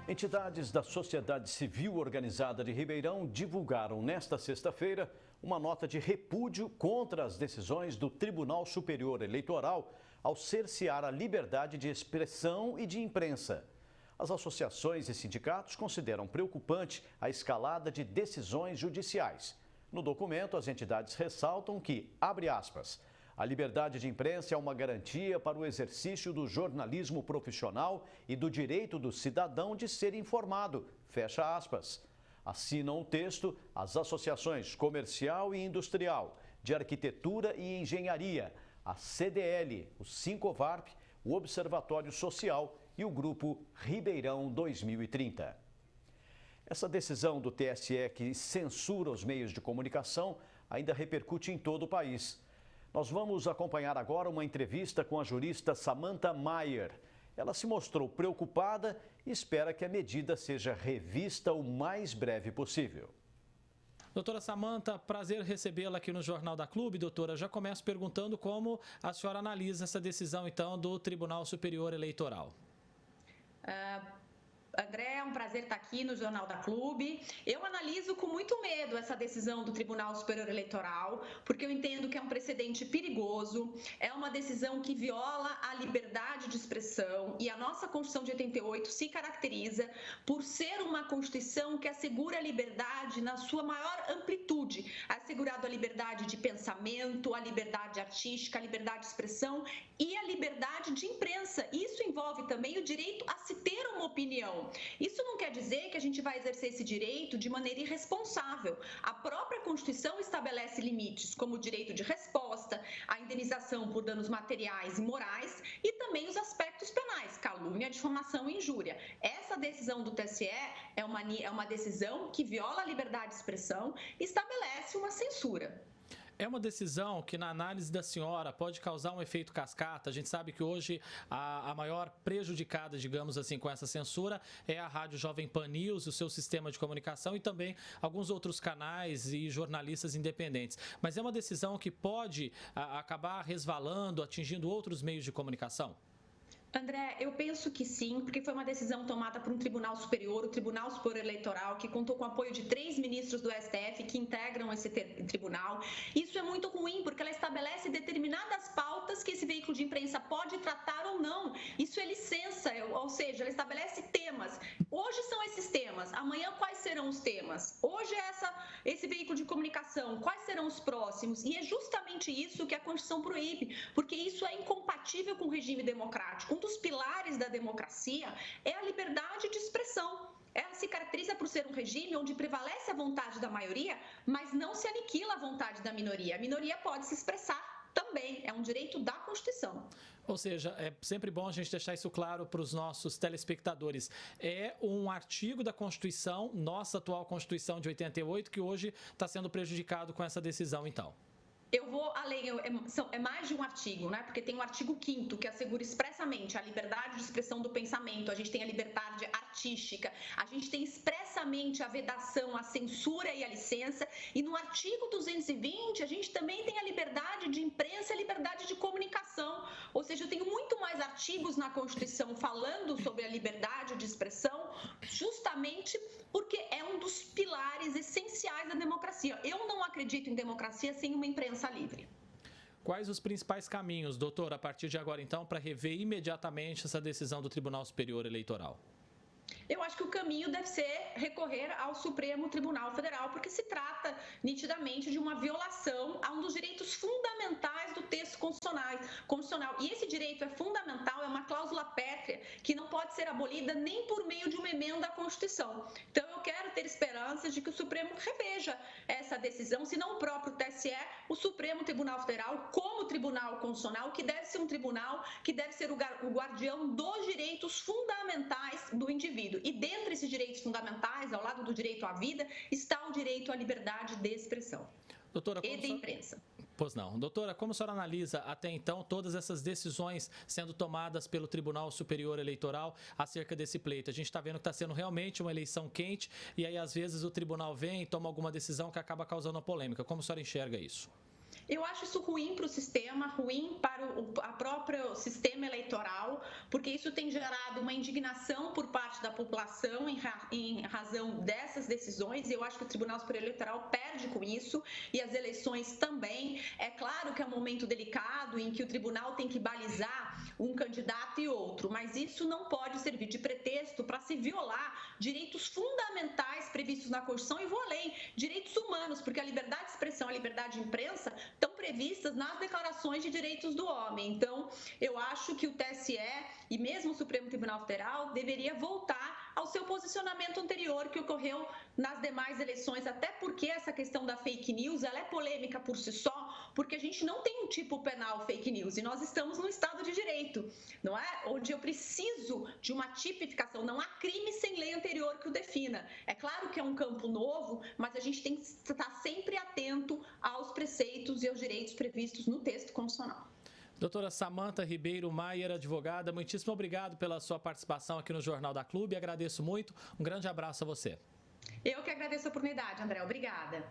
Entidades da sociedade civil organizada de Ribeirão divulgaram nesta sexta-feira uma nota de repúdio contra as decisões do Tribunal Superior Eleitoral ao cercear a liberdade de expressão e de imprensa. As associações e sindicatos consideram preocupante a escalada de decisões judiciais. No documento, as entidades ressaltam que, abre aspas, a liberdade de imprensa é uma garantia para o exercício do jornalismo profissional e do direito do cidadão de ser informado. Fecha aspas. Assinam o texto as associações comercial e industrial, de arquitetura e engenharia, a CDL, o Sincovarp, o Observatório Social e o Grupo Ribeirão 2030. Essa decisão do TSE que censura os meios de comunicação ainda repercute em todo o país. Nós vamos acompanhar agora uma entrevista com a jurista Samantha Mayer. Ela se mostrou preocupada e espera que a medida seja revista o mais breve possível. Doutora Samantha, prazer recebê-la aqui no Jornal da Clube. Doutora, já começo perguntando como a senhora analisa essa decisão, então, do Tribunal Superior Eleitoral. André, é um prazer estar aqui no Jornal da Clube. Eu analiso com muito medo essa decisão do Tribunal Superior Eleitoral, porque eu entendo que é um precedente perigoso, é uma decisão que viola a liberdade de expressão e a nossa Constituição de 88 se caracteriza por ser uma Constituição que assegura a liberdade na sua maior amplitude, assegurado a liberdade de pensamento, a liberdade artística, a liberdade de expressão e a liberdade de imprensa. Isso envolve também o direito a se ter uma opinião. Isso não quer dizer que a gente vai exercer esse direito de maneira irresponsável. A própria Constituição estabelece limites, como o direito de resposta, a indenização por danos materiais e morais e também os aspectos penais, calúnia, difamação e injúria. Essa decisão do TSE é uma decisão que viola a liberdade de expressão e estabelece uma censura. É uma decisão que, na análise da senhora, pode causar um efeito cascata. A gente sabe que hoje a maior prejudicada, digamos assim, com essa censura é a Rádio Jovem Pan News, o seu sistema de comunicação e também alguns outros canais e jornalistas independentes. Mas é uma decisão que pode acabar resvalando, atingindo outros meios de comunicação? André, eu penso que sim, porque foi uma decisão tomada por um Tribunal Superior, o Tribunal Superior Eleitoral, que contou com o apoio de 3 ministros do STF que integram esse tribunal. Isso é muito ruim, porque ela estabelece determinadas pautas que esse veículo de imprensa pode tratar ou não. Isso é licença, ou seja, ela estabelece temas. Hoje são esses temas, amanhã quais serão os temas? Hoje é esse veículo de comunicação, quais serão os próximos? E é justamente isso que a Constituição proíbe, porque isso é incompatível com o regime democrático. Um dos pilares da democracia é a liberdade de expressão. Ela se caracteriza por ser um regime onde prevalece a vontade da maioria, mas não se aniquila a vontade da minoria. A minoria pode se expressar também, é um direito da Constituição. Ou seja, é sempre bom a gente deixar isso claro para os nossos telespectadores. É um artigo da Constituição, nossa atual Constituição de 88, que hoje está sendo prejudicado com essa decisão, então. Eu vou além, é mais de um artigo, né? Porque tem o artigo 5º, que assegura expressamente a liberdade de expressão do pensamento, a gente tem a liberdade artística, a gente tem expressamente a vedação, a censura e a licença, e no artigo 220 a gente também tem a liberdade de imprensa e a liberdade de comunicação, ou seja, eu tenho muito mais artigos na Constituição falando sobre a liberdade de expressão, justamente porque é um dos pilares essenciais da democracia. Eu não acredito em democracia sem uma imprensa livre. Quais os principais caminhos, doutor, a partir de agora, então, para rever imediatamente essa decisão do Tribunal Superior Eleitoral? Eu acho que o caminho deve ser recorrer ao Supremo Tribunal Federal, porque se trata nitidamente de uma violação a um dos direitos fundamentais do texto constitucional. E esse direito é fundamental, é uma cláusula pétrea que não pode ser abolida nem por meio de uma emenda à Constituição. Então, eu quero ter esperanças de que o Supremo reveja essa decisão, se não o próprio TSE, o Supremo Tribunal Federal, como Tribunal Constitucional, que deve ser um tribunal que deve ser o guardião dos direitos fundamentais do indivíduo. E dentre esses direitos fundamentais, ao lado do direito à vida, está o direito à liberdade de expressão. Doutora, e de imprensa. Pois não. Doutora, como a senhora analisa até então todas essas decisões sendo tomadas pelo Tribunal Superior Eleitoral acerca desse pleito? A gente está vendo que está sendo realmente uma eleição quente e aí às vezes o tribunal vem e toma alguma decisão que acaba causando uma polêmica. Como a senhora enxerga isso? Eu acho isso ruim para o sistema, ruim para o próprio sistema eleitoral, porque isso tem gerado uma indignação por parte da população em razão dessas decisões, e eu acho que o Tribunal Superior Eleitoral perde com isso, e as eleições também. É claro que é um momento delicado em que o tribunal tem que balizar um candidato e outro, mas isso não pode servir de pretexto para se violar direitos fundamentais previstos na Constituição, e vou além, direitos humanos, porque a liberdade de expressão e a liberdade de imprensa estão previstas nas declarações de direitos do homem. Então, eu acho que o TSE e mesmo o Supremo Tribunal Federal deveria voltar ao seu posicionamento anterior que ocorreu nas demais eleições, até porque essa questão da fake news, ela é polêmica por si só, porque a gente não tem um tipo penal fake news e nós estamos no Estado de Direito, não é? Onde eu preciso de uma tipificação, não há crime sem lei anterior que o defina. É claro que é um campo novo, mas a gente tem que estar sempre atento aos preceitos e aos direitos previstos no texto constitucional. Doutora Samantha Ribeiro Maier, advogada, muitíssimo obrigado pela sua participação aqui no Jornal da Clube, agradeço muito, um grande abraço a você. Eu que agradeço a oportunidade, André, obrigada.